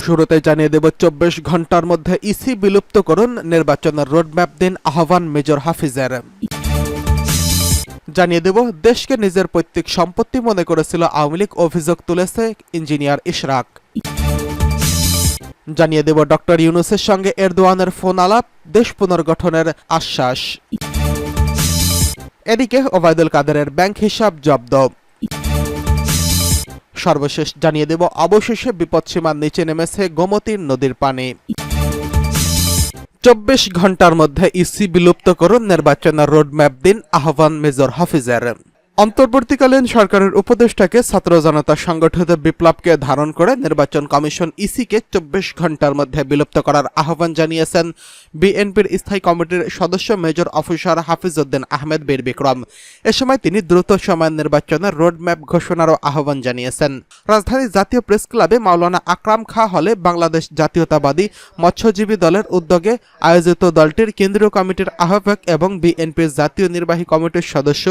শুরুতে জানিয়ে দেব ২৪ ঘন্টার মধ্যে ইসি বিলুপ্ত করুন, নির্বাচনের রোডম্যাপ দিন আহ্বান মেজর হাফিজের। জানিয়ে দেব দেশকে নিজের পৈতৃক সম্পত্তি মনে করেছিল আওয়ামী লীগ, অভিযোগ তুলেছে ইঞ্জিনিয়ার ইশরাক। জানিয়ে দেব ডক্টর ইউনূসের সঙ্গে এরদোয়ানের ফোন আলাপ, দেশ পুনর্গঠনের আশ্বাস। এদিকে ওবায়দুল কাদেরের ব্যাংক হিসাব জব্দ। সর্বশেষ জানিয়ে দেব অবশেষে বিপদসীমার নিচে নেমেছে গোমতী নদীর পানি। ২৪ ঘন্টার মধ্যে ইসি বিলুপ্ত করুন, নির্বাচনের রোডম্যাপ দিন আহ্বান মেজর হাফিজের। অন্তর্বর্তীকালীন সরকারের উপদেষ্টাকে ছাত্র জনতা সংগঠিত বিপ্লবকে ধারণ করে নির্বাচন কমিশন ইসিকে ২৪ ঘন্টার মধ্যে বিলুপ্ত করার আহ্বান জানিয়েছেন বিএনপির স্থায়ী কমিটির সদস্য মেজর অফিসার হাফিজ উদ্দিন আহমেদ বীর বিক্রম। এ সময় তিনি দ্রুত সময়ের নির্বাচনের রোডম্যাপ ঘোষণারও আহ্বান জানিয়েছেন। রাজধানীর জাতীয় প্রেস ক্লাবে মাওলানা আকরাম খাঁ হলে বাংলাদেশ জাতীয়তাবাদী মৎস্যজীবী দলের উদ্যোগে আয়োজিত দলটির কেন্দ্রীয় কমিটির আহ্বায়ক এবং বিএনপির জাতীয় নির্বাহী কমিটির সদস্য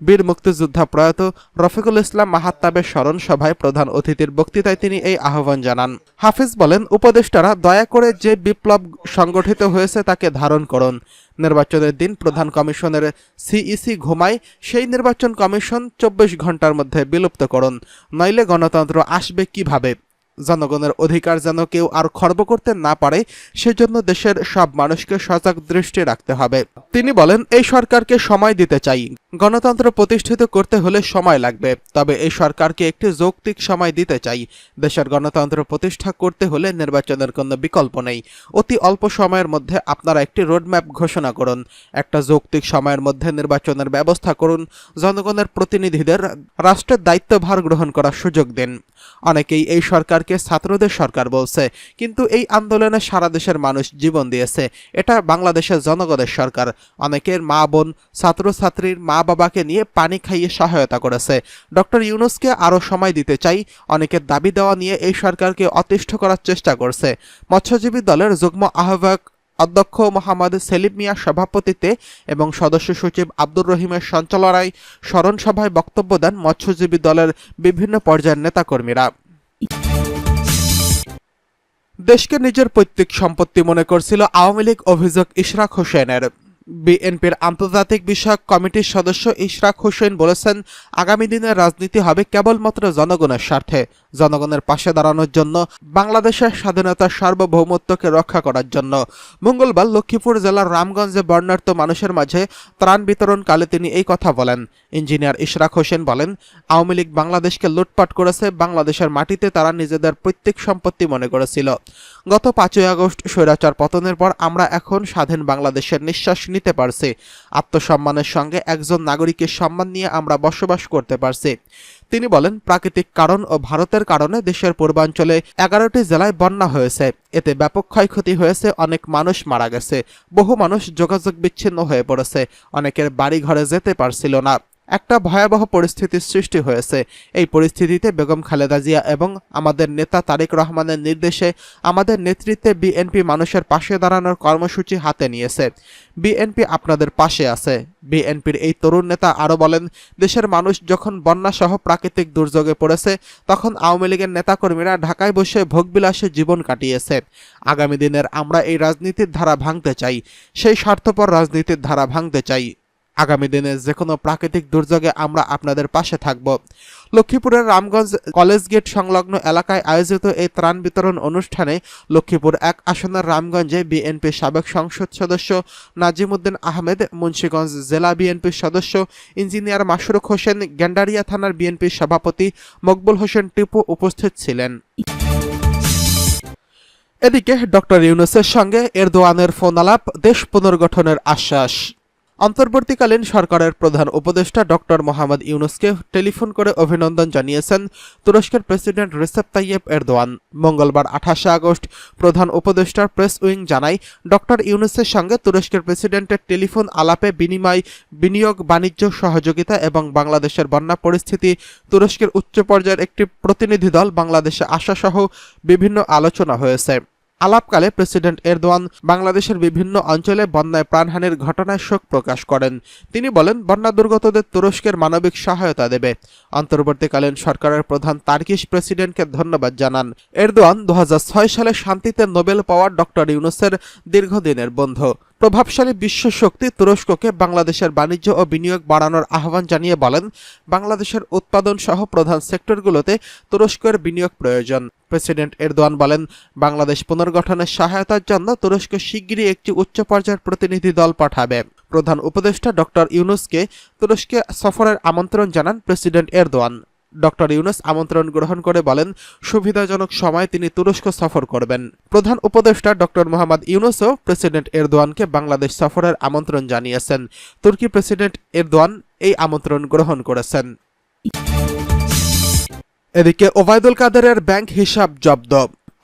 বীর মুক্তিযোদ্ধা প্রয়াত রফিকুল ইসলাম মাহাত্তাবের স্মরণ সভায় প্রধান অতিথির বক্তৃতায় তিনি এই আহ্বান জানান। হাফিজ বলেন, উপদেষ্টারা দয়া করে যে বিপ্লব সংগঠিত হয়েছে তাকে ধারণ করুন। নির্বাচনের দিন প্রধান কমিশনের সিইসি ঘুমায়, সেই নির্বাচন কমিশন ২৪ ঘন্টার মধ্যে বিলুপ্ত করুন, নইলে গণতন্ত্র আসবে কিভাবে? জনগণের অধিকার যেন কেউ আর খর্ব করতে না পারে, সেজন্য দেশের সব মানুষকে সজাগ দৃষ্টি রাখতে হবে। তিনি বলেন, এই সরকারকে সময় দিতে চাই। গণতন্ত্র প্রতিষ্ঠিত করতে হলে সময় লাগবে, তবে এই সরকারকে একটি যৌক্তিক সময় দিতে চাই। দেশের গণতন্ত্র প্রতিষ্ঠা করতে হলে নির্বাচনের কোনো বিকল্প নেই। অতি অল্প সময়ের মধ্যে আপনারা একটি রোডম্যাপ ঘোষণা করুন, একটা যৌক্তিক সময়ের মধ্যে নির্বাচনের ব্যবস্থা করুন, জনগণের প্রতিনিধিদের রাষ্ট্রের দায়িত্বভার গ্রহণ করার সুযোগ দিন। অনেকেই এই সরকারকে ছাত্রদের সরকার বলছে, কিন্তু এই আন্দোলনে সারা দেশের মানুষ জীবন দিয়েছে। এটা বাংলাদেশের জনগণের সরকার। অনেকের মা বোন, ছাত্রছাত্রীর মা বাবাকে নিয়ে পানি খাইয়ে সহায়তা করেছে। ডক্টর ইউনূসকে আরও সময় দিতে চাই। অনেকের দাবি দেওয়া নিয়ে এই সরকারকে অতিষ্ঠ করার চেষ্টা করছে। মৎস্যজীবী দলের যুগ্ম আহ্বায়ক অধ্যক্ষ মোহাম্মদ সেলিম মিয়ার সভাপতিত্বে এবং সদস্য সচিব আব্দুর রহিমের সঞ্চালনায় স্মরণ সভায় বক্তব্য দেন মৎস্যজীবী দলের বিভিন্ন পর্যায়ের নেতাকর্মীরা। দেশকে নিজের পৈতৃক সম্পত্তি মনে করছিল আওয়ামী লীগ, অভিযোগ ইশরাক হোসেনের। বিএনপির আন্তর্জাতিক বিষয়ক কমিটির সদস্য ইশরাক হোসেন বলেছেন, আগামী দিনের রাজনীতি হবে কেবলমাত্র জনগণের স্বার্থে, জনগণের পাশে দাঁড়ানোর জন্য, বাংলাদেশের স্বাধীনতার সার্বভৌমত্বকে রক্ষা করার জন্য। মঙ্গলবার লক্ষ্মীপুর জেলার রামগঞ্জে বর্ণাঢ্য মানুষের মাঝে ত্রাণ বিতরণকালে তিনি এই কথা বলেন। ইঞ্জিনিয়ার ইশরাক হোসেন বলেন, আওয়ামী লীগ বাংলাদেশকে লুটপাট করেছে, বাংলাদেশের মাটিতে তারা নিজেদের পৈতৃক সম্পত্তি মনে করেছিল। গত ৫ই আগস্ট স্বৈরাচার পতনের পর আমরা এখন স্বাধীন বাংলাদেশের নিঃশ্বাস নিতে পারছি। আত্মসম্মানের সঙ্গে একজন নাগরিকের সম্মান নিয়ে আমরা বসবাস করতে পারছি। তিনি বলেন, প্রাকৃতিক কারণ ও ভারতের কারণে দেশের পূর্বাঞ্চলে 11টি জেলায় বন্যা হয়েছে। এতে ব্যাপক ক্ষয়ক্ষতি হয়েছে, অনেক মানুষ মারা গেছে, বহু মানুষ যোগাযোগ বিচ্ছিন্ন হয়ে পড়েছে, অনেকের বাড়ি ঘরে যেতে পারছিল না। একটা ভয়াবহ পরিস্থিতির সৃষ্টি হয়েছে। এই পরিস্থিতিতে বেগম খালেদা জিয়া এবং আমাদের নেতা তারেক রহমানের নির্দেশে আমাদের নেতৃত্বে বিএনপি মানুষের পাশে দাঁড়ানোর কর্মসূচি হাতে নিয়েছে। বিএনপি আপনাদের পাশে আছে। বিএনপির এই তরুণ নেতা আরও বলেন, দেশের মানুষ যখন বন্যাসহ প্রাকৃতিক দুর্যোগে পড়েছে, তখন আওয়ামী লীগের নেতাকর্মীরা ঢাকায় বসে ভোগবিলাসে জীবন কাটিয়েছে। আগামী দিনের আমরা এই রাজনীতির ধারা ভাঙতে চাই, সেই স্বার্থপর রাজনীতির ধারা ভাঙতে চাই। আগামী দিনে যে কোনো প্রাকৃতিক দুর্যোগে আমরা আপনাদের পাশে থাকব। লক্ষ্মীপুরের রামগঞ্জ কলেজ গেট সংলগ্ন এলাকায় আয়োজিত এই ত্রাণ বিতরণ অনুষ্ঠানে লক্ষ্মীপুর ১ আসনের রামগঞ্জে বিএনপির সাবেক সংসদ সদস্য নাজিম উদ্দিন আহমেদ, মুন্সিগঞ্জ জেলা বিএনপির সদস্য ইঞ্জিনিয়ার মাশরুক হোসেন, গেন্ডারিয়া থানার বিএনপির সভাপতি মকবুল হোসেন টিপু উপস্থিত ছিলেন। এদিকে ডক্টর ইউনূসের সঙ্গে এরদোয়ানের ফোন আলাপ, দেশ পুনর্গঠনের আশ্বাস। অন্তর্বর্তীকালীন সরকারের প্রধান উপদেষ্টা ডক্টর মোহাম্মদ ইউনূসকে টেলিফোন করে অভিনন্দন জানিয়েছেন তুরস্কের প্রেসিডেন্ট রিসেপ তাইয়েপ এরদোয়ান। মঙ্গলবার ২৮ আগস্ট প্রধান উপদেষ্টার প্রেস উইং জানায়, ডক্টর ইউনূসের সঙ্গে তুরস্কের প্রেসিডেন্টের টেলিফোন আলাপে বিনিয়োগ, বাণিজ্য সহযোগিতা এবং বাংলাদেশের বন্যা পরিস্থিতি, তুরস্কের উচ্চ পর্যায়ের একটি প্রতিনিধি দল বাংলাদেশে আসাসহ বিভিন্ন আলোচনা হয়েছে। আলাপকালে প্রেসিডেন্ট এরদোয়ান বাংলাদেশের বিভিন্ন অঞ্চলে বন্যায় প্রাণহানির ঘটনায় শোক প্রকাশ করেন। তিনি বলেন, বন্যা দুর্গতদের তুরস্কের মানবিক সহায়তা দেবে। অন্তর্বর্তীকালীন সরকারের প্রধান তার্কিশ প্রেসিডেন্টকে ধন্যবাদ জানান। এরদোয়ান 2006 সালে শান্তিতে নোবেল পাওয়া ডক্টর ইউনূসের দীর্ঘদিনের বন্ধু। প্রভাবশালী বিশ্ব শক্তি তুরস্ককে বাংলাদেশের বাণিজ্য ও বিনিয়োগ বাড়ানোর আহ্বান জানিয়ে বলেন, বাংলাদেশের উৎপাদন সহ প্রধান সেক্টরগুলোতে তুরস্কের বিনিয়োগ প্রয়োজন। প্রেসিডেন্ট এরদোয়ান বলেন, বাংলাদেশ পুনর্গঠনের সহায়তার জন্য তুরস্ক শিগগিরই একটি উচ্চ পর্যায়ের প্রতিনিধি দল পাঠাবে। প্রধান উপদেষ্টা ডক্টর ইউনূসকে তুরস্কে সফরের আমন্ত্রণ জানান প্রেসিডেন্ট এরদোয়ান। ডক্টর ইউনূস আমন্ত্রণ গ্রহণ করে বলেন, সুবিধাজনক সময়ে তিনি তুরস্ক সফর করবেন। প্রধান উপদেষ্টা ডক্টর মোহাম্মদ ইউনূসও প্রেসিডেন্ট এরদোয়ানকে বাংলাদেশ সফরের আমন্ত্রণ জানিয়েছেন। তুর্কি প্রেসিডেন্ট এরদোয়ান এই আমন্ত্রণ গ্রহণ করেছেন। এদিকে ওবায়দুল কাদেরের ব্যাংক হিসাব জব্দ।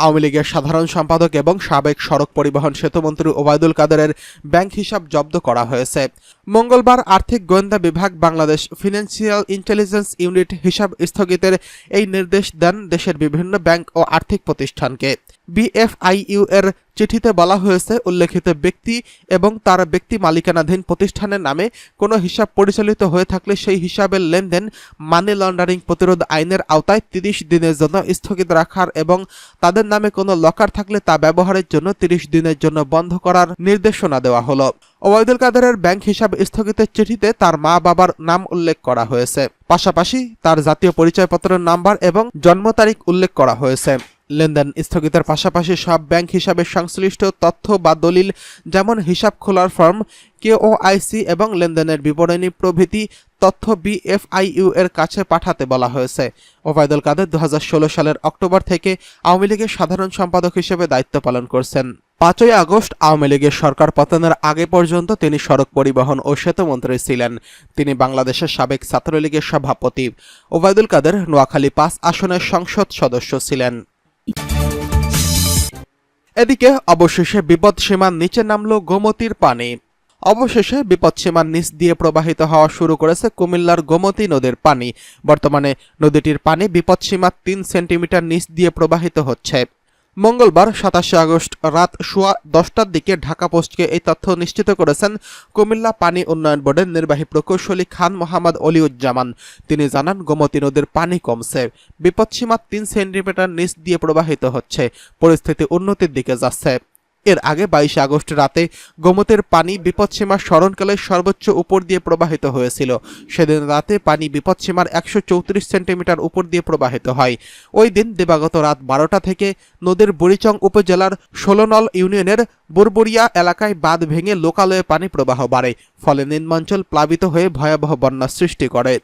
আওয়ামী লীগের সাধারণ সম্পাদক এবং সাবেক সড়ক পরিবহন সেতুমন্ত্রী ওবায়দুল কাদেরের ব্যাংক হিসাব জব্দ করা হয়েছে। মঙ্গলবার আর্থিক গোয়েন্দা বিভাগ বাংলাদেশ ফিনান্সিয়াল ইন্টেলিজেন্স ইউনিট হিসাব স্থগিতের এই নির্দেশ দেন দেশের বিভিন্ন ব্যাংক ও আর্থিক প্রতিষ্ঠানকে। বিএফআইইউ এর চিঠিতে বলা হয়েছে, উল্লেখিত ব্যক্তি এবং তার ব্যক্তি মালিকানাধীন প্রতিষ্ঠানের নামে কোনো হিসাব পরিচালিত হয়ে থাকলে সেই হিসাবের লেনদেন মানি লন্ডারিং প্রতিরোধ আইনের আওতায় 30 দিনের জন্য স্থগিত রাখার এবং তাদের নামে কোনো লকার থাকলে তা ব্যবহারের জন্য 30 দিনের জন্য বন্ধ করার নির্দেশনা দেওয়া হলো। ওবায়দুল কাদেরের ব্যাংক হিসাব স্থগিতের চিঠিতে তার মা বাবার নাম উল্লেখ করা হয়েছে, পাশাপাশি তার জাতীয় পরিচয়পত্রের নাম্বার এবং জন্ম তারিখ উল্লেখ করা হয়েছে। লেনদেন স্থগিতের পাশাপাশি সব ব্যাংক হিসাবে সংশ্লিষ্ট তথ্য বা দলিল, যেমন হিসাব খোলার ফর্ম, কেওআইসি এবং লেনদেনের বিবরণী প্রভৃতি তথ্য বিএফআইইউ এর কাছে পাঠাতে বলা হয়েছে। ওবায়দুল কাদের 2016 সালের অক্টোবর থেকে আওয়ামী লীগের সাধারণ সম্পাদক হিসেবে দায়িত্ব পালন করছেন। 5 আগস্ট আওয়ামী লীগের সরকার পতনের আগে পর্যন্ত তিনি সড়ক পরিবহন ও সেতুমন্ত্রী ছিলেন। তিনি বাংলাদেশের সাবেক ছাত্রলীগের সভাপতি। ওবায়দুল কাদের নোয়াখালী 5 আসনের সংসদ সদস্য ছিলেন। এদিকে অবশেষে বিপদসীমার নিচে নামল গোমতীর পানি। অবশেষে বিপদসীমার নিচ দিয়ে প্রবাহিত হওয়া শুরু করেছে কুমিল্লার গোমতী নদীর পানি। বর্তমানে নদীটির পানি বিপদসীমার 3 সেন্টিমিটার নিচ দিয়ে প্রবাহিত হচ্ছে। মঙ্গলবার 27 আগস্ট রাত 10টার দিকে ঢাকা পোস্টকে এই তথ্য নিশ্চিত করেছেন কুমিল্লা পানি উন্নয়ন বোর্ডের নির্বাহী প্রকৌশলী খান মোহাম্মদ অলিউজ্জামান। তিনি জানান, গোমতী নদীর পানি কমছে, বিপদসীমা 3 সেন্টিমিটার নিচ দিয়ে প্রবাহিত হচ্ছে, পরিস্থিতি উন্নতির দিকে যাচ্ছে। এর আগে 22 আগস্ট রাতে গোমতীর পানি বিপদসীমার স্মরণকালে সর্বোচ্চ উপর দিয়ে প্রবাহিত হয়েছিল। সেদিন রাতে পানি বিপদসীমার 134 সেন্টিমিটার উপর দিয়ে প্রবাহিত হয়। ওই দিন দিবাগত রাত 12টা থেকে নদীর বুড়িচং উপজেলার 16 নল ইউনিয়নের বুরবুরিয়া এলাকায় বাঁধ ভেঙে লোকালয়ে পানি প্রবাহ বাড়ে, ফলে নিম্নাঞ্চল প্লাবিত হয়ে ভয়াবহ বন্যার সৃষ্টি করে।